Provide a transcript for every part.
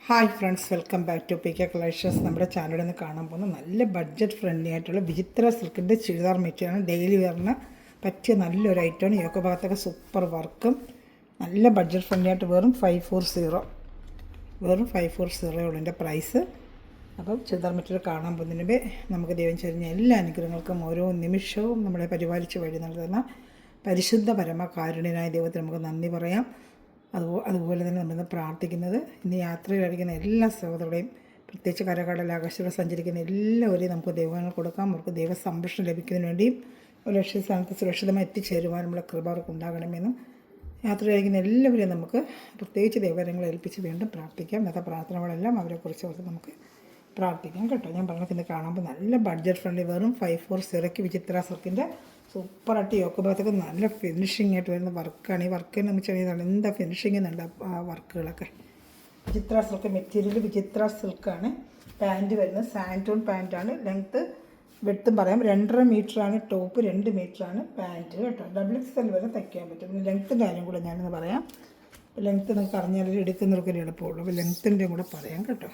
Hi friends, welcome back to P K collections. നമ്മുടെ ചാനലിൽ നിന്ന് കാണാൻ പോകുന്ന നല്ല ബഡ്ജറ്റ് ഫ്രണ്ട്ലി ആയിട്ടുള്ള വിചിത്ര സിൽക്കിൻ്റെ ചുരിദാർ മെറ്റീരിയലാണ്. ഡെയിലി വെയറിന് പറ്റിയ നല്ലൊരു ഐറ്റമാണ്. യോക്ക് ഭാഗത്തൊക്കെ സൂപ്പർ വർക്കും നല്ല ബഡ്ജറ്റ് ഫ്രണ്ട്ലി ആയിട്ട് വെറും 540 ഉള്ളൂ എൻ്റെ പ്രൈസ്. അപ്പം ചുരിദാർ മെറ്റീരിയൽ കാണാൻ പോകുന്നതിന് നമുക്ക് ദൈവം ചെറിഞ്ഞ എല്ലാ അനുഗ്രഹങ്ങൾക്കും ഓരോ നിമിഷവും നമ്മളെ പരിപാലിച്ച് വഴി നൽകുന്ന പരിശുദ്ധ പരമകാരുണ്യനായ ദൈവത്തിന് നമുക്ക് നന്ദി പറയാം. അതുപോലെ തന്നെ നമ്മൾ പ്രാർത്ഥിക്കുന്നത് ഇന്ന് യാത്രയിലായിരിക്കുന്ന എല്ലാ സഹോദരങ്ങളെയും, പ്രത്യേകിച്ച് കരകടൽ ആകാശത്തിലൂടെ സഞ്ചരിക്കുന്ന എല്ലാവരെയും നമുക്ക് ദൈവങ്ങൾ കൊടുക്കാം. അവർക്ക് ദൈവ സംരക്ഷണം ലഭിക്കുന്നതിന് വേണ്ടിയും ഒരു ലക്ഷ്യസ്ഥാനത്ത് സുരക്ഷിതമായി എത്തിച്ചേരുവാനുള്ള കൃപ അവർക്ക് ഉണ്ടാകണമെന്നും യാത്രയിലായിരിക്കുന്ന എല്ലാവരെയും നമുക്ക് പ്രത്യേകിച്ച് ദൈവകരങ്ങളെ ഏൽപ്പിച്ച് വീണ്ടും പ്രാർത്ഥിക്കാം. ഇന്നത്തെ പ്രാർത്ഥനകളെല്ലാം അവരെക്കുറിച്ച് ഓർത്ത് നമുക്ക് പ്രാർത്ഥിക്കാം കേട്ടോ. ഞാൻ പറഞ്ഞത് ഇന്ന് കാണുമ്പോൾ നല്ല ബഡ്ജറ്റ് ഫ്രണ്ട്ലി വെറും 540 വിചിത്ര സിൽക്കിൻ്റെ സൂപ്പറായിട്ട് യോക്ക് ഭാഗത്തൊക്കെ നല്ല ഫിനിഷിംഗ് ആയിട്ട് വരുന്ന വർക്കാണ്. ഈ വർക്ക് എന്ന് വെച്ചാൽ എന്താ ഫിനിഷിംഗ് എന്നുണ്ട് ആ വർക്കുകളൊക്കെ. വിചിത്ര സിൽക്ക് മെറ്റീരിയൽ വിചിത്ര സിൽക്കാണ്. പാൻറ്റ് വരുന്നത് സാൻറ്റൂൺ പാൻറ്റാണ്. ലെങ്ത്ത് വെട്ടും പറയാം 2.5 മീറ്ററാണ് ടോപ്പ്, 2 മീറ്ററാണ് പാൻറ്റ് കേട്ടോ. XXL വരെ തയ്ക്കാൻ പറ്റും. പിന്നെ ലെങ്ത്തും കാര്യം കൂടെ ഞാനൊന്ന് പറയാം. ലെങ്ത്ത് നിങ്ങൾക്ക് അറിഞ്ഞാൽ എടുക്കുന്നവർക്കൊരു എളുപ്പമുള്ളൂ. അപ്പോൾ ലെങ്ത്തിൻ്റെയും കൂടെ പറയാം കേട്ടോ.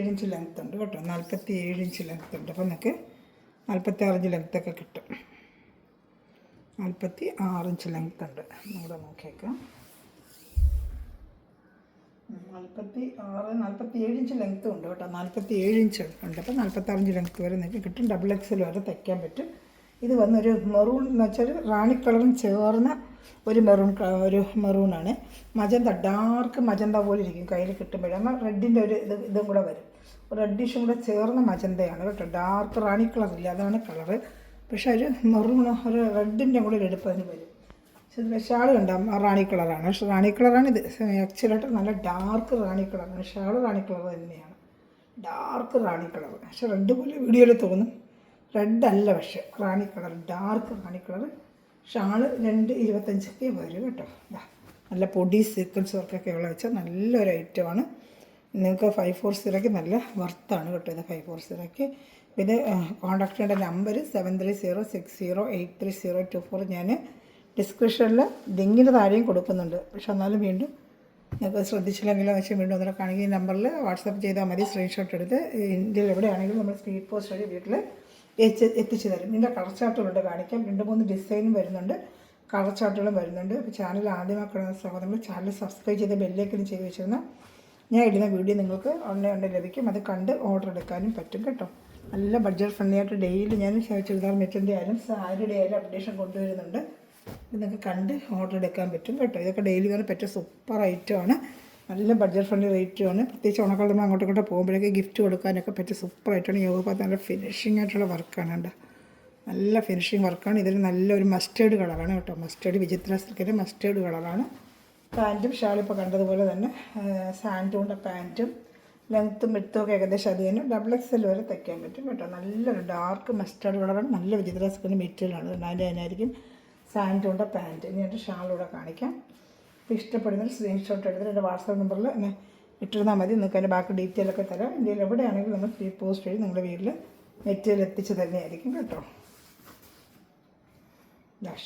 ഇഞ്ച് ലെങ്ത്ത് ഉണ്ട് കേട്ടോ. 47 ഇഞ്ച് ലെങ്ത്ത് ഉണ്ട്. അപ്പോൾ നിങ്ങൾക്ക് 46 ഇഞ്ച് ലെങ്ത്തൊക്കെ കിട്ടും. 46 ഇഞ്ച് ലെങ്ത്ത് ഉണ്ട്. നമ്മുടെ നോക്കിയേക്കാം. 47 ഇഞ്ച് ലെങ്ത്തും ഉണ്ട് കേട്ടോ. 47 ഇഞ്ച് ഉണ്ട്. അപ്പോൾ 46 ഇഞ്ച് ലെങ്ത്ത് വരെ നിങ്ങൾക്ക് കിട്ടും. XXL വരെ തയ്ക്കാൻ പറ്റും. ഇത് വന്നൊരു മെറൂൺ എന്ന് വെച്ചാൽ റാണി കളറും ചേർന്ന ഒരു മെറൂണാണ്. മജന്ത, ഡാർക്ക് മജന്ത പോലെ ഇരിക്കും കയ്യിൽ കിട്ടുമ്പോഴേ. എന്നാൽ റെഡിൻ്റെ ഒരു ഇതും കൂടെ വരും. റെഡിഷും കൂടെ ചേർന്ന മജന്തയാണ് കേട്ടോ. ഡാർക്ക് റാണി കളറില്ല, അതാണ് കളറ്. പക്ഷേ ഒരു മെറൂൺ, ഒരു റെഡിൻ്റെ കൂടെ ഒരു എടുപ്പ് അതിന് വരും. പക്ഷേ ഷാൾ കണ്ടാൽ റാണി കളറാണ്. റാണി കളറാണ് ഇത്. ആക്ച്വലായിട്ട് നല്ല ഡാർക്ക് റാണി കളറാണ്. ഷാൾ റാണി കളർ തന്നെയാണ്, ഡാർക്ക് റാണി കളർ. പക്ഷേ റെഡ് പോലെ വീഡിയോയിൽ തോന്നും. റെഡ് അല്ല, പക്ഷേ റാണി കളർ, ഡാർക്ക് റാണി കളർ. ഷാള് 2.25 വരും കേട്ടോ. നല്ല പൊടി സീക്വൻസ് വർക്കൊക്കെ ഉള്ള വെച്ചാൽ നല്ലൊരു ഐറ്റമാണ്. നിങ്ങൾക്ക് 540 നല്ല വർത്താണ് കേട്ടോ ഇത് 540. പിന്നെ കോൺടാക്ട് ചെയ്യേണ്ട നമ്പർ 7306083024. ഞാൻ ഡിസ്ക്രിപ്ഷനിൽ ലിങ്കിന് താഴെയും കൊടുക്കുന്നുണ്ട്. പക്ഷെ എന്നാലും വീണ്ടും നിങ്ങൾക്ക് ശ്രദ്ധിച്ചില്ലെങ്കിലും വെച്ചാൽ വീണ്ടും ഒന്നിനെ കാണിക്കുന്ന ഈ നമ്പറിൽ വാട്സപ്പ് ചെയ്താൽ മതി. സ്ക്രീൻഷോട്ട് എടുത്ത് ഇന്ത്യയിൽ എവിടെയാണെങ്കിലും നമ്മൾ സ്പീഡ് പോസ്റ്റ് വഴി വീട്ടിൽ എത്തിച്ചു തരും. ഇതിൻ്റെ കളർ ചാർട്ടുകളുണ്ട് കാണിക്കാം. 2-3 ഡിസൈനും വരുന്നുണ്ട്, കളർ ചാർട്ടുകളും വരുന്നുണ്ട്. അപ്പോൾ ചാനൽ ആദ്യമാക്കുന്ന സഹോദരങ്ങൾ ചാനൽ സബ്സ്ക്രൈബ് ചെയ്ത് ബെല്ലേക്കിന് ചെയ്ത് വെച്ചിരുന്ന ഞാൻ ഇടുന്ന വീഡിയോ നിങ്ങൾക്ക് ഉടനെ ലഭിക്കും. അത് കണ്ട് ഓർഡർ എടുക്കാനും പറ്റും കേട്ടോ. നല്ല ബഡ്ജറ്റ് ഫ്രണ്ട്ലി ആയിട്ട് ഡെയിലി ഞാൻ ചുരിദാർ മെറ്റീരിയലിൻ്റെ ആയാലും സാരിയുടെ ആയാലും അപ്ഡേഷൻ കൊണ്ടുവരുന്നുണ്ട്. ഇത് നിങ്ങൾക്ക് കണ്ട് ഓർഡർ എടുക്കാൻ പറ്റും കേട്ടോ. ഇതൊക്കെ ഡെയിലി വരെ പറ്റിയ സൂപ്പർ ഐറ്റമാണ്. നല്ല ബഡ്ജറ്റ് ഫ്രണ്ട്ലി റേറ്റുമാണ്. പ്രത്യേകിച്ച് ഓണക്കാലം നമ്മൾ അങ്ങോട്ടും ഇങ്ങോട്ട് പോകുമ്പോഴേക്ക് ഗിഫ്റ്റ് കൊടുക്കാനൊക്കെ പറ്റിയ സൂപ്പർ ആയിട്ടാണ്. യോഗ ഭാഗത്ത് നല്ല ഫിനിഷിംഗ് ആയിട്ടുള്ള വർക്കാണ് കേട്ടോ. നല്ല ഫിനിഷിംഗ് വർക്കാണ്. ഇതിന് നല്ലൊരു മസ്റ്റേർഡ് കളറാണ് കേട്ടോ. മസ്റ്റേർഡ് വിചിത്ര സിൽക്കിൻ്റെ മസ്റ്റേർഡ് കളറാണ്. പാൻറ്റും ഷാളിപ്പോൾ കണ്ടതുപോലെ തന്നെ സാൻറ്റൂണിൻ്റെ പാൻറ്റും ലെങ്ത്തും വിട്ടും ഒക്കെ ഏകദേശം അത് തന്നെ. XXL വരെ തയ്ക്കാൻ പറ്റും കേട്ടോ. നല്ലൊരു ഡാർക്ക് മസ്റ്റേർഡ് കളറാണ്. നല്ല വിചിത്ര സിൽക്കിൻ്റെ മെറ്റീരിയലാണ്. അതിനായിരിക്കും സാൻറ്റൂണിൻ്റെ പാൻറ്റ്. ഇനി എൻ്റെ ഷാളിലൂടെ കാണിക്കാം. അപ്പോൾ ഇഷ്ടപ്പെടുന്നതിൽ സ്ക്രീൻഷോട്ട് എടുത്തിട്ട് എൻ്റെ വാട്സാപ്പ് നമ്പറിൽ എന്നെ ഇട്ടിരുന്നാൽ മതി. നിങ്ങൾക്ക് അതിൻ്റെ ബാക്കി ഡീറ്റെയിലൊക്കെ തരാം. ഇന്ത്യയിൽ എവിടെയാണെങ്കിലും നമ്മൾ സ്പീഡ് പോസ്റ്റ് വഴി നിങ്ങളുടെ വീട്ടിൽ മെറ്റീരിയൽ എത്തിച്ച് തന്നെയായിരിക്കും കേട്ടോ.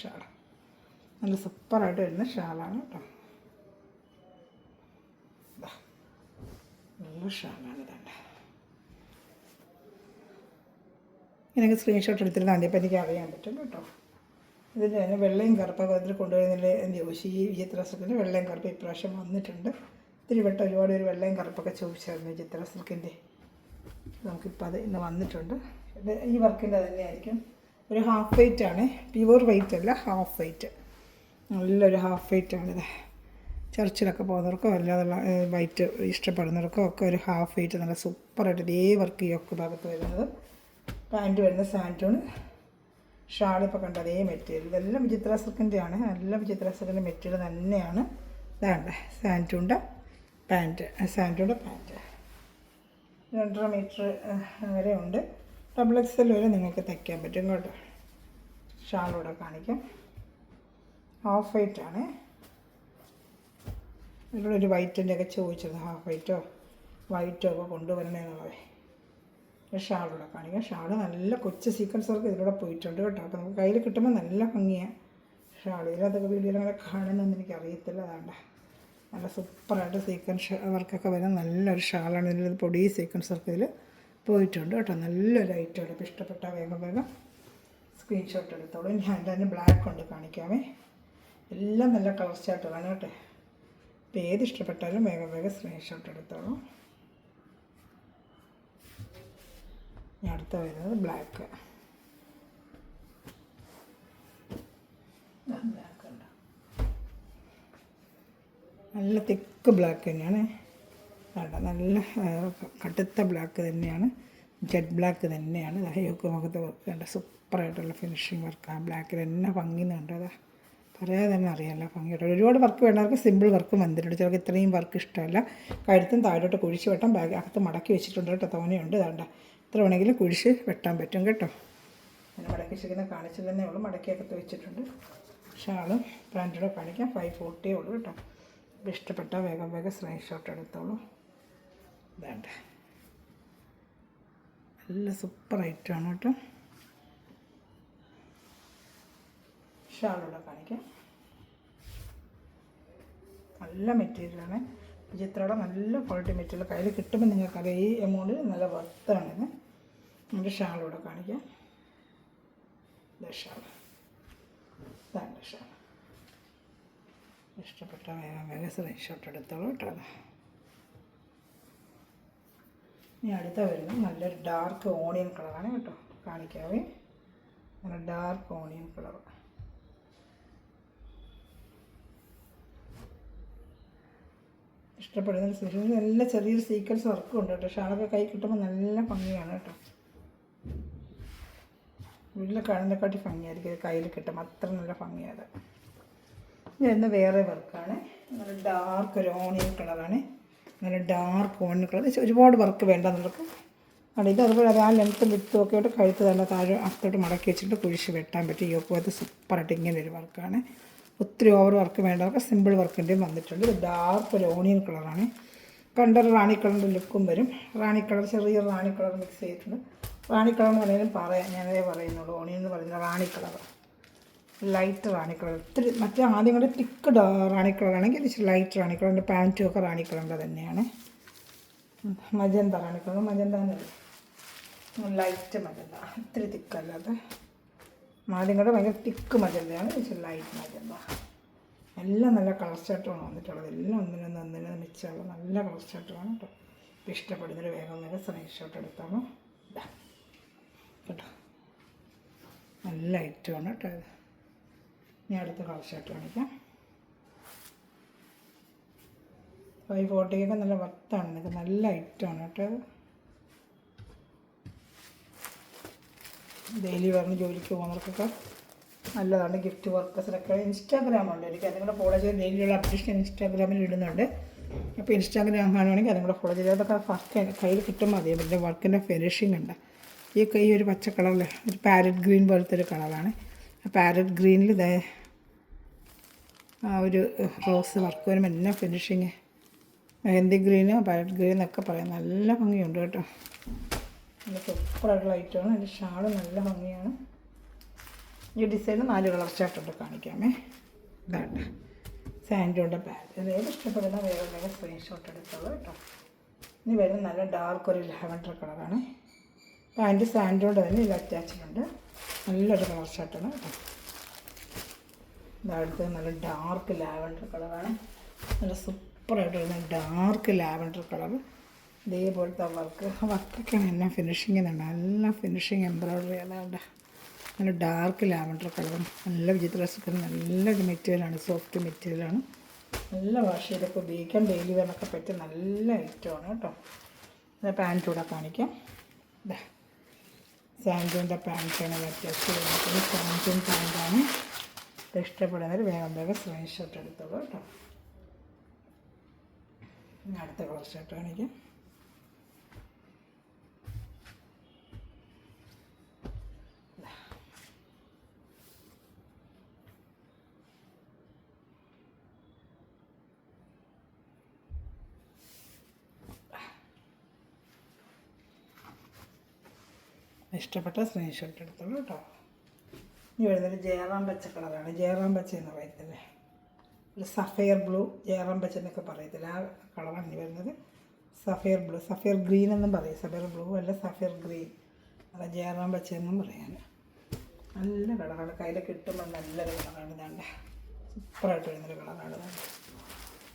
ഷാൾ നല്ല സൂപ്പറായിട്ട് വരുന്ന ഷാളാണ് കേട്ടോ. നല്ല ഷാളാണ് ഇതാണ്. എനിക്ക് സ്ക്രീൻഷോട്ട് എടുത്തിരുന്നാൽ മതി. അപ്പോൾ എനിക്ക് അറിയാൻ പറ്റും കേട്ടോ. ഇതിൻ്റെ തന്നെ വെള്ളയും കറുപ്പൊക്കെ അതിൽ കൊണ്ടുവരുന്നില്ല എന്ന് ചോദിച്ചു. ഈ വിചിത്ര സിൽക്കിൻ്റെ വെള്ളയും കറുപ്പ് ഇപ്രാവശ്യം വന്നിട്ടുണ്ട്. ഇത്തിരി വട്ടം ഒരുപാട് ഒരു വെള്ളയും കറുപ്പൊക്കെ ചോദിച്ചായിരുന്നു വിചിത്ര സിൽക്കിൻ്റെ. നമുക്കിപ്പോൾ അത് ഇന്ന് വന്നിട്ടുണ്ട്. ഇത് ഈ വർക്കിൻ്റെ തന്നെയായിരിക്കും. ഒരു ഹാഫ് വെയ്റ്റ് ആണ്, പ്യുവർ വെയ്റ്റ് അല്ല, ഹാഫ് വെയ്റ്റ്. നല്ലൊരു ഹാഫ് വെയ്റ്റാണിത്. ചർച്ചിലൊക്കെ പോകുന്നവർക്കോ അല്ലാതുള്ള വൈറ്റ് ഇഷ്ടപ്പെടുന്നവർക്കോ ഒക്കെ ഒരു ഹാഫ് വെയ്റ്റ് നല്ല സൂപ്പറായിട്ട് ഇതേ വർക്ക് ഈ ഒക്കെ ഭാഗത്ത് വരുന്നത്. പാൻറ്റ് വരുന്ന സാൻറ്റൂണ്, ഷാളിപ്പോൾ കണ്ട അതേ മെറ്റീരിയൽ. ഇതെല്ലാം വിചിത്ര സിൽക്കിൻ്റെയാണ്. നല്ല വിചിത്ര സിൽക്കിൻ്റെ മെറ്റീരിയൽ തന്നെയാണ്. ഇതാണ്ട് സാൻറ്റൂണിൻ്റെ പാൻറ്റ്. 2.5 മീറ്റർ വരെ ഉണ്ട്. XXL വരെ നിങ്ങൾക്ക് തയ്ക്കാൻ പറ്റും കേട്ടോ. ഷാളൂടെ കാണിക്കാം. ഹാഫ് വൈറ്റാണ്. ഇവിടെ ഒരു വൈറ്റിൻ്റെ ഒക്കെ ചോദിച്ചിരുന്നു, ഹാഫ് വൈറ്റോ വൈറ്റോ ഒക്കെ കൊണ്ടുവരണേന്നുള്ളത്. ഷാളൂടെ കാണിക്കാം. ഷാള് നല്ല കൊച്ചു സീക്വൻസ് വർക്ക് ഇതിലൂടെ പോയിട്ടുണ്ട് കേട്ടോ. അപ്പോൾ നമുക്ക് കയ്യിൽ കിട്ടുമ്പോൾ നല്ല ഭംഗിയാണ് ഷാൾ. ഇതിലതൊക്കെ വീഡിയോയിൽ അങ്ങനെ കാണുന്നതെന്ന് എനിക്കറിയത്തില്ല. അതാണ്ട് നല്ല സൂപ്പറായിട്ട് സീക്വൻസ് വർക്കൊക്കെ വരുന്ന നല്ലൊരു ഷാളാണ്. ഇതിൽ പൊടി സീക്വൻസ് വർക്ക് ഇതിൽ പോയിട്ടുണ്ട് കേട്ടോ. നല്ലൊരു ഐറ്റമാണ്. അപ്പോൾ ഇഷ്ടപ്പെട്ട വേഗം വേഗം സ്ക്രീൻഷോട്ട് എടുത്തോളൂ. ഞാൻ തന്നെ ബ്ലാക്ക് കൊണ്ട് കാണിക്കാമേ. എല്ലാം നല്ല കളർ ചാർട്ടുകളാണ് കേട്ടോ. അപ്പോൾ ഏത് ഇഷ്ടപ്പെട്ടാലും വേഗം വേഗം സ്ക്രീൻഷോട്ട് എടുത്തോളൂ. ഞാൻ അടുത്ത വരുന്നത് ബ്ലാക്ക്. ബ്ലാക്ക് ഉണ്ട്, നല്ല തിക്ക് ബ്ലാക്ക് തന്നെയാണ്. വേണ്ട, നല്ല കടുത്ത ബ്ലാക്ക് തന്നെയാണ്. ജെറ്റ് ബ്ലാക്ക് തന്നെയാണ്. യോക്ക് മുഖത്ത് വർക്ക് കണ്ട സൂപ്പറായിട്ടുള്ള ഫിനിഷിങ് വർക്കാണ്. ബ്ലാക്കിൽ തന്നെ ഭംഗി കണ്ടോ. അതാ പറയാതെ തന്നെ അറിയാമല്ലോ ഭംഗിയായിട്ട്. ഒരുപാട് വർക്ക് വേണ്ടവർക്ക് സിമ്പിൾ വർക്ക് വന്നിട്ടുണ്ട്. ചിലർക്ക് ഇത്രയും വർക്ക് ഇഷ്ടമല്ല. കഴുത്തും താഴോട്ട് കുഴിച്ച് വെട്ടാൻ ബാഗ് അകത്ത് മടക്കി വെച്ചിട്ടുണ്ട് കേട്ടോ. തോനെയുണ്ട്. ഇതാണ്ട എത്ര വേണമെങ്കിലും കുഴിച്ച് വെട്ടാൻ പറ്റും കേട്ടോ. ഞാൻ മടക്കി വെച്ചിരിക്കുന്ന കാണിച്ചില്ലെന്നേ ഉള്ളൂ. മടക്കിയൊക്കെ വെച്ചിട്ടുണ്ട്. ഷാളും പാൻറ്റൂടെ കാണിക്കാം. 540 ഉള്ളൂ കേട്ടോ. ഇഷ്ടപ്പെട്ട വേഗം വേഗം സ്ക്രീൻഷോട്ട് എടുത്തോളൂ. വേണ്ട, നല്ല സൂപ്പർ ഐറ്റമാണ് കേട്ടോ. ഷാളൂടെ കാണിക്കാം. നല്ല മെറ്റീരിയലാണ്. വിചിത്രയുടെ നല്ല ക്വാളിറ്റി മെറ്റീരിയൽ കയ്യിൽ കിട്ടുമ്പോൾ നിങ്ങൾക്കറിയാം ഈ എമൗണ്ടിൽ നല്ല വർത്താണിത്. നമ്മുടെ ഷാളൂടെ കാണിക്കാം. ഷാൾ, ഇതാണ് ഷാൾ. ഇഷ്ടപ്പെട്ട വേഗം വേഗം സ്ക്രീൻഷോട്ട് എടുത്തോളൂ കേട്ടോ. ഇനി അടുത്ത വരുന്നത് നല്ലൊരു ഡാർക്ക് ഓണിയൻ കളറാണ് കേട്ടോ. കാണിക്കാവേ. നല്ല ഡാർക്ക് ഓണിയൻ കളർ. ഇഷ്ടപ്പെടുന്ന നല്ല ചെറിയൊരു സീക്വൻസ് വർക്കും ഉണ്ട് കേട്ടോ. ഷാളൊക്കെ കൈ കിട്ടുമ്പോൾ നല്ല ഭംഗിയാണ് കേട്ടോ. വീട്ടിൽ കാണുന്നതിനെക്കാട്ടി ഭംഗിയായിരിക്കും കയ്യിൽ കിട്ടുമ്പോൾ. അത്ര നല്ല ഭംഗിയാണ്. ഇന്ന് വേറെ വർക്കാണ്. നല്ല ഡാർക്ക് ഒരു ഓണിയൻ കളറാണ്. നല്ല ഡാർക്ക് ഓണിയൻ കളർ. ഒരുപാട് വർക്ക് വേണ്ടെന്നുള്ളവർക്ക് അവിടെ ഇത് അതുപോലെ അത് ആ ലെങ്ത്തും വിത്തും ഒക്കെ ആയിട്ട് കഴുത്ത് തന്നെ താഴെ അകത്തോട്ട് മടക്കി വെച്ചിട്ട് കുഴിച്ച് വെട്ടാൻ പറ്റും. ഈ ഒക്കെ സൂപ്പറായിട്ട് ഇങ്ങനെ ഒരു വർക്കാണ്. ഒത്തിരി ഓവർ വർക്ക് വേണ്ടവർക്ക് സിമ്പിൾ വർക്കിൻ്റെയും വന്നിട്ടുണ്ട്. ഇത് ഡാർക്ക് ഒരു ഓണിയൻ കളറാണ്. കണ്ടൊരു റാണി കളറിൻ്റെ ലുക്കും വരും. റാണി കളർ, ചെറിയ റാണി കളർ മിക്സ് ചെയ്തിട്ടുണ്ട്. റാണി കളർ എന്ന് പറയുന്നത് പറയാം, ഞാനതേ പറയുന്നുള്ളൂ. ഓണിയൻ എന്ന് പറയുന്നത് റാണി കളർ, ലൈറ്റ് റാണി കളർ. ഒത്തിരി മറ്റേ ആദ്യം കൂടെ തിക്ക് റാണി കളറാണെങ്കിൽ ഇച്ചിരി ലൈറ്റ് റാണി കളറിൻ്റെ പാൻറ്റും ഒക്കെ റാണി കളറിൻ്റെ തന്നെയാണ്. മജന്ത റാണി കളർ, മജന്ത എന്നല്ല, ലൈറ്റ് മജന്ത, ഒത്തിരി തിക്കല്ലാതെ. ആദ്യം കൂടെ ഭയങ്കര തിക്ക് മജന്തയാണ്, ഇച്ചിരി ലൈറ്റ് മജന്ത. എല്ലാം നല്ല കളർ ചാർട്ടുമാണ് വന്നിട്ടുള്ളത്. എല്ലാം ഒന്നിനൊന്ന് മിച്ചുള്ള നല്ല കളർ ചാർട്ടുമാണ് കേട്ടോ. ഇഷ്ടപ്പെടുന്നൊരു വേഗം വേഗം സ്ക്രീൻഷോട്ട് എടുത്താണ് കേട്ടോ. നല്ല ഐറ്റമാണ് കേട്ടോ ഇത്. ഞാൻ അടുത്ത കളർ ചാർട്ട് കാണിക്കാം. 540 നല്ല വർത്താണ്. നിങ്ങൾക്ക് നല്ല ഐറ്റമാണ് കേട്ടോ. ഡെയിലി പറഞ്ഞ് ജോലിക്ക് പോകുന്നവർക്കൊക്കെ നല്ലതാണ്. ഗിഫ്റ്റ് വർക്കേഴ്സിനൊക്കെ ഇൻസ്റ്റാഗ്രാമുണ്ട് എനിക്ക്. അതും കൂടെ ഫോളോ ചെയ്ത് ഡെയിലിയുള്ള അപ്ഡേഷൻ ഇൻസ്റ്റാഗ്രാമിൽ ഇടുന്നുണ്ട്. അപ്പോൾ ഇൻസ്റ്റാഗ്രാം കാണുവാണെങ്കിൽ അതും കൂടെ ഫോളോ ചെയ്ത് അതൊക്കെ വർക്ക് കയ്യിൽ കിട്ടുമ്പോൾ മതി. പിന്നെ വർക്കിൻ്റെ ഫിനിഷിംഗ് ഉണ്ട്. ഈ കൈ ഒരു പച്ച കളറിൽ ഒരു പാരറ്റ് ഗ്രീൻ പോലത്തെ ഒരു കളറാണ്. ആ പാരറ്റ് ഗ്രീനിൽ ഇതേ ആ ഒരു റോസ് വർക്ക് വരുമ്പോൾ എല്ലാം finishing mehndi green, parrot green എന്നൊക്കെ പറയാം. നല്ല ഭംഗിയുണ്ട് കേട്ടോ. നല്ല സൂപ്പറായിട്ടുള്ള ഐറ്റമാണ്. അതിൻ്റെ ഷാള് നല്ല ഭംഗിയാണ്. ഈ ഡിസൈന് 4 കളർ ചാർട്ടുണ്ട് കാണിക്കാമേ. ഇതാണ്ട് സാൻഡോയുടെ പാൻറ്റ്. ഇത് ഏത് ഇഷ്ടപ്പെടുന്ന വേറെ വേറെ സ്ക്രീൻഷോട്ട് എടുത്തോളൂ കേട്ടോ. ഇനി വരുന്നത് നല്ല ഡാർക്ക് ഒരു ലാവൻഡർ കളറാണ്. പാൻറ്റ് സാൻഡോയുടെ തന്നെ ഇത് അറ്റാച്ചിട്ടുണ്ട്. നല്ലൊരു കളർ ഷർട്ടാണ് കേട്ടോ. ഇതടുത്ത് നല്ല ഡാർക്ക് ലാവൻഡർ കളറാണ്. നല്ല സൂപ്പറായിട്ട് വരുന്ന ഡാർക്ക് ലാവൻഡർ കളർ. ഇതേപോലത്തെ വർക്കൊക്കെയാണ് എല്ലാം ഫിനിഷിങ് തന്നെ. നല്ല ഫിനിഷിങ് എംബ്രോയ്ഡറി അല്ലാണ്ട് നല്ല ഡാർക്ക് ലാവൻഡർ കളറും നല്ല വിചിത്രസുഖം. നല്ലൊരു മെറ്റീരിയലാണ്, സോഫ്റ്റ് മെറ്റീരിയലാണ്. നല്ല വാഷ് ചെയ്തൊക്കെ ഉപയോഗിക്കാം. ഡെയിലി വെയറിനൊക്കെ പറ്റിയ നല്ല ഐറ്റമാണ് കേട്ടോ. ഇത് പാൻറ്റ് കൂടെ കാണിക്കാം. ഇതാ സാൻഡോൻ്റെ പാൻറ്റാണ് അത്യാവശ്യം. സാൻഡോൺ പാൻറ്റാണ്. ഇത് ഇഷ്ടപ്പെടുന്നവർ വേഗം വേഗം സ്ക്രീൻഷോട്ട് എടുത്തോളൂ കേട്ടോ. അടുത്ത കളർ ഷർട്ട് കാണിക്കാം. ഇഷ്ടപ്പെട്ട സ്ക്രീൻഷോട്ട് എടുത്തോളൂ കേട്ടോ. ഇനി വരുന്നത് ജയറാം പച്ച കളറാണ്. ജയറാം പച്ച എന്ന് പറയത്തില്ലേ, ഒരു സഫയർ ബ്ലൂ, ജയറാം പച്ച എന്നൊക്കെ പറയത്തില്ല, ആ കളറാണ് ഇനി വരുന്നത്. സഫയർ ബ്ലൂ, സഫയർ ഗ്രീൻ എന്നും പറയും. സഫയർ ബ്ലൂ അല്ല, സഫയർ ഗ്രീൻ, അല്ല ജയറാം പച്ച എന്നും പറയാൻ. നല്ല കളറാണ്, കയ്യിൽ കിട്ടുമ്പോൾ നല്ലൊരു കളറാണ്. ഇതാണ്ട് സൂപ്പറായിട്ട് വരുന്നൊരു കളറാണ്.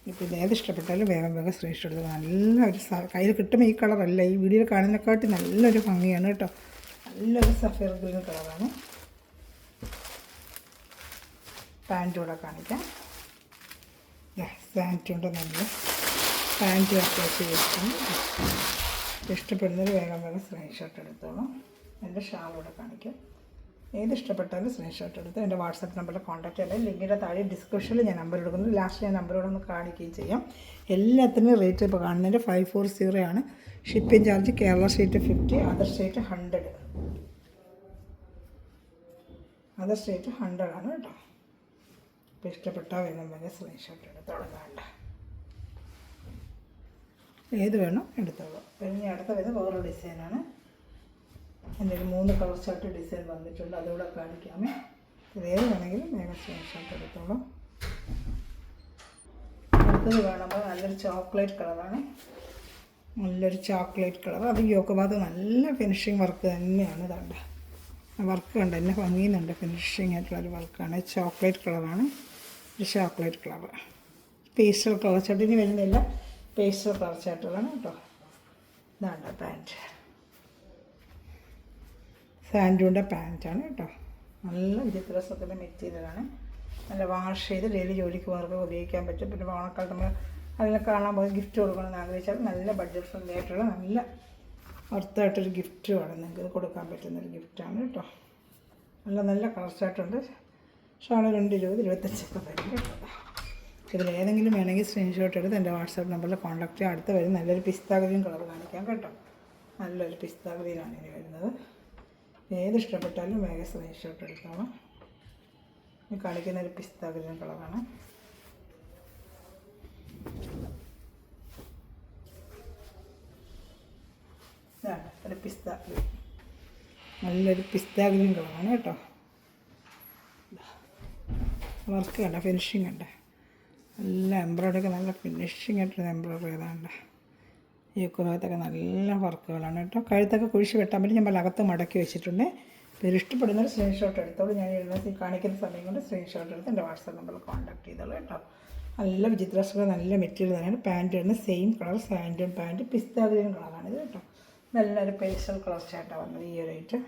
ഇപ്പോൾ ഇത് ഏത് ഇഷ്ടപ്പെട്ടാലും വേഗം വേഗം സ്ക്രീൻഷോട്ട് എടുക്കുക. നല്ലൊരു കയ്യിൽ കിട്ടുമ്പോൾ ഈ കളറല്ല, ഈ വീഡിയോയിൽ കാണുന്നതിനെക്കാട്ടി നല്ലൊരു ഭംഗിയാണ് കേട്ടോ. നല്ലൊരു സഫയർ ഗ്രീൻ കളറാണ്. പാൻറ്റ് കൂടെ കാണിക്കാം. പാൻറ്റ് കൊണ്ട് നല്ല പാൻറ്റ് അറ്റാച്ച് ചെയ്തിട്ടുണ്ട്. ഇഷ്ടപ്പെടുന്നൊരു വേഗം വേഗം സ്ക്രീൻഷോട്ട് എടുത്തോളാം. എൻ്റെ ഷാളൂടെ കാണിക്കാം. ഏത് ഇഷ്ടപ്പെട്ടാലും സ്ക്രീൻഷോട്ട് എടുത്ത് എൻ്റെ വാട്സാപ്പ് നമ്പറിൽ കോൺടാക്റ്റ് ചെയ്യാം. ലിങ്കിൻ്റെ താഴെ ഡിസ്ക്രിപ്ഷനിൽ ഞാൻ നമ്പർ എടുക്കുന്നു. ലാസ്റ്റ് ഞാൻ നമ്പറോടെ ഒന്ന് കാണിക്കുകയും ചെയ്യാം. എല്ലാത്തിനും റേറ്റ് ഇപ്പോൾ കാണുന്നതിൻ്റെ 540 ആണ്. Shipping charge Kerala state 50, other state 100. Other state 100 ആണ് കേട്ടോ. ഇപ്പോൾ ഇഷ്ടപ്പെട്ടാൽ വേഗം വേഗം സ്ക്രീൻഷോട്ട് എടുത്തോളാം. വേണ്ട ഏത് വേണം എടുത്തോളൂ. പിന്നെ അടുത്ത വരുന്നത് വേറൊരു ഡിസൈനാണ്. എൻ്റെ ഒരു 3 കളർ ചാർട്ട് ഡിസൈൻ വന്നിട്ടുണ്ട്, അതുകൂടെ കാണിക്കാമേ. ഇതേത് വേണമെങ്കിലും വേഗം സ്ക്രീൻഷോട്ട് എടുത്തോളാം. അടുത്തത് വേണമെങ്കിൽ നല്ലൊരു ചോക്ലേറ്റ് കളറാണ്. നല്ലൊരു ചോക്ലേറ്റ് കളർ, അത് യോക്ക് ഭാഗത്ത് നല്ല ഫിനിഷിങ് വർക്ക് തന്നെയാണ്. ഇതാണ്ട വർക്ക് കണ്ട എന്നെ ഭംഗിയുന്നുണ്ട്. ഫിനിഷിങ് ആയിട്ടുള്ളൊരു വർക്കാണ്. ചോക്ലേറ്റ് കളറാണ്, ഒരു ചോക്ലേറ്റ് കളർ. പേസ്റ്റൽ കളർ ചാട്ടിന് വരുന്നില്ല, പേസ്റ്റൽ കളർ ചാട്ടുകളാണ് കേട്ടോ. ഇതാണ്ട പാൻറ്റ്, സാൻഡൂണിൻ്റെ പാൻറ്റാണ് കേട്ടോ. നല്ല വിചിത്രസത്തിൻ്റെ മെറ്റീരിയലാണ്. നല്ല വാഷ് ചെയ്ത് ഡെയിലി ജോലിക്ക് പോകുന്നവർക്ക് ഉപയോഗിക്കാൻ പറ്റും. പിന്നെ ഓണക്കാലത്ത് നമ്മൾ അതിനെ കാണാൻ പോയി ഗിഫ്റ്റ് കൊടുക്കണമെന്ന് ആഗ്രഹിച്ചാൽ നല്ല ബഡ്ജറ്റ് ഫ്രണ്ട്ലി ആയിട്ടുള്ള നല്ല വർത്തായിട്ടൊരു ഗിഫ്റ്റുമാണ്. നിങ്ങൾക്ക് ഇത് കൊടുക്കാൻ പറ്റുന്നൊരു ഗിഫ്റ്റാണ് കേട്ടോ. നല്ല നല്ല കളർ ചാർട്ടുണ്ട്. ഷാള് 220, 25 വരും കേട്ടോ. ഇതിലേതെങ്കിലും വേണമെങ്കിൽ സ്ക്രീൻഷോട്ട് എടുത്ത് എൻ്റെ വാട്സാപ്പ് നമ്പറിൽ കോൺടാക്റ്റ് ചെയ്യുക. അടുത്ത വരും നല്ലൊരു പിസ്താ ഗ്രീൻ കളർ കാണിക്കാം കേട്ടോ. നല്ലൊരു പിസ്താ ഗ്രീനാണ് ഇനി വരുന്നത്. ഏത് ഇഷ്ടപ്പെട്ടാലും വേഗം സ്ക്രീൻഷോട്ട് എടുക്കണം. ഈ കാണിക്കുന്ന ഒരു പിസ്താ ഗ്രീൻ കളറാണ്. ഒരു പിസ്താ ഗ്രീൻ, നല്ലൊരു പിസ്താ ഗ്രീൻ കളറാണ് കേട്ടോ. വർക്ക് കണ്ട, ഫിനിഷിങ് കണ്ട, നല്ല എംബ്രോയ്ഡറി, നല്ല ഫിനിഷിങ് ആയിട്ടൊരു എംബ്രോയ്ഡറി ഏതാണ്ട്. ഈ ഭാഗത്തൊക്കെ നല്ല വർക്കുകളാണ് കേട്ടോ. കഴുത്തൊക്കെ കുഴിച്ച് വെട്ടാൻ പറ്റും. ഞാൻ അകത്ത് മടക്കി വെച്ചിട്ടുണ്ട്. പേര് ഇഷ്ടപ്പെടുന്നൊരു സ്ക്രീൻഷോട്ട് എടുത്തോളൂ. ഞാൻ എഴുതുന്ന കാണിക്കുന്ന സമയം കൊണ്ട് സ്ക്രീൻഷോട്ട് എടുത്ത് എൻ്റെ വാട്സാപ്പ് നമ്പറിൽ കോൺടാക്ട് ചെയ്തോളൂ കേട്ടോ. നല്ല വിചിത്രസുഖ, നല്ല മെറ്റീരിയൽ തന്നെയാണ്. പാൻറ്റ് വരുന്നത് സെയിം കളർ, സാൻഡൂൺ പാൻറ്റ്, പിസ്താ ഗ്രീൻ കളറാണിത് കേട്ടോ. നല്ലൊരു പേസ്റ്റൽ കളർ ഷർട്ടാണ് വന്നത് ഈ ഒരു ഐറ്റം.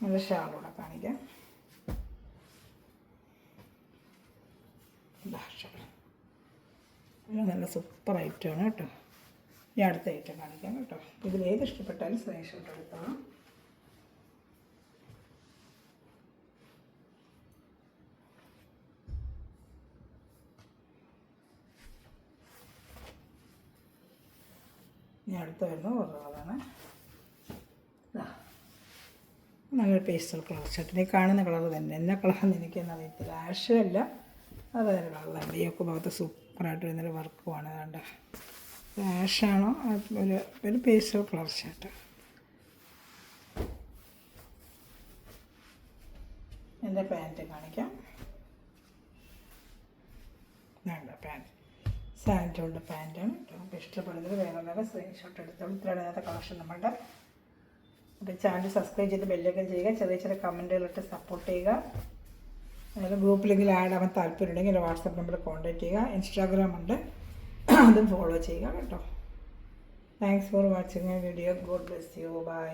നല്ല ഷാളൂടെ കാണിക്കാം. നല്ല സൂപ്പർ ഐറ്റമാണ് കേട്ടോ. ഞാൻ അടുത്ത ഐറ്റം കാണിക്കാം കേട്ടോ. ഇതിലേത് ഇഷ്ടപ്പെട്ടാലും സ്ക്രീൻഷോട്ട് എടുത്തോളാം. ഞാൻ അടുത്ത വരുന്നത് വേറെ കളറാണ്. നല്ലൊരു പേസ്റ്റൽ കളർ ഷർട്ടിനെ കാണുന്ന കളർ തന്നെ. എന്നാ കളറെന്ന് എനിക്കെന്ന് അറിയത്തില്ല. ആഷല്ല, അത് വേറെ കളറാണ്. ഈ ഒക്കെ ഭാഗത്ത് സൂപ്പറായിട്ട് വരുന്നൊരു വർക്കുമാണ്. അതുകൊണ്ട് ആഷാണോ ഒരു പേസ്റ്റൽ കളർ ഷർട്ട്. എൻ്റെ പാൻറ്റ് കാണിക്കാം. വേണ്ട പാൻറ്റ് സാൻഡൂണിൻ്റെ പാൻറ്റാണ് കേട്ടോ. അപ്പോൾ ഇഷ്ടപ്പെടുന്നത് വേഗം വേഗം സ്ക്രീൻഷോട്ട് എടുത്തോളൂ. ഇത്രയാണ് ഇന്നത്തെ കളക്ഷൻ നമ്മുടെ. അപ്പോൾ ചാനൽ സബ്സ്ക്രൈബ് ചെയ്ത് ബെല്ലൈക്കൺ ചെയ്യുക. ചെറിയ ചെറിയ കമൻറ്റുകളിട്ട് സപ്പോർട്ട് ചെയ്യുക. അതായത് ഗ്രൂപ്പിലെങ്കിലും ആഡ് ആവാൻ താല്പര്യമുണ്ടെങ്കിൽ എൻ്റെ വാട്സാപ്പ് നമ്പറിൽ കോൺടാക്റ്റ് ചെയ്യുക. ഇൻസ്റ്റാഗ്രാം ഉണ്ട്, അതും ഫോളോ ചെയ്യുക കേട്ടോ. Thanks for watching my video. God bless you. By.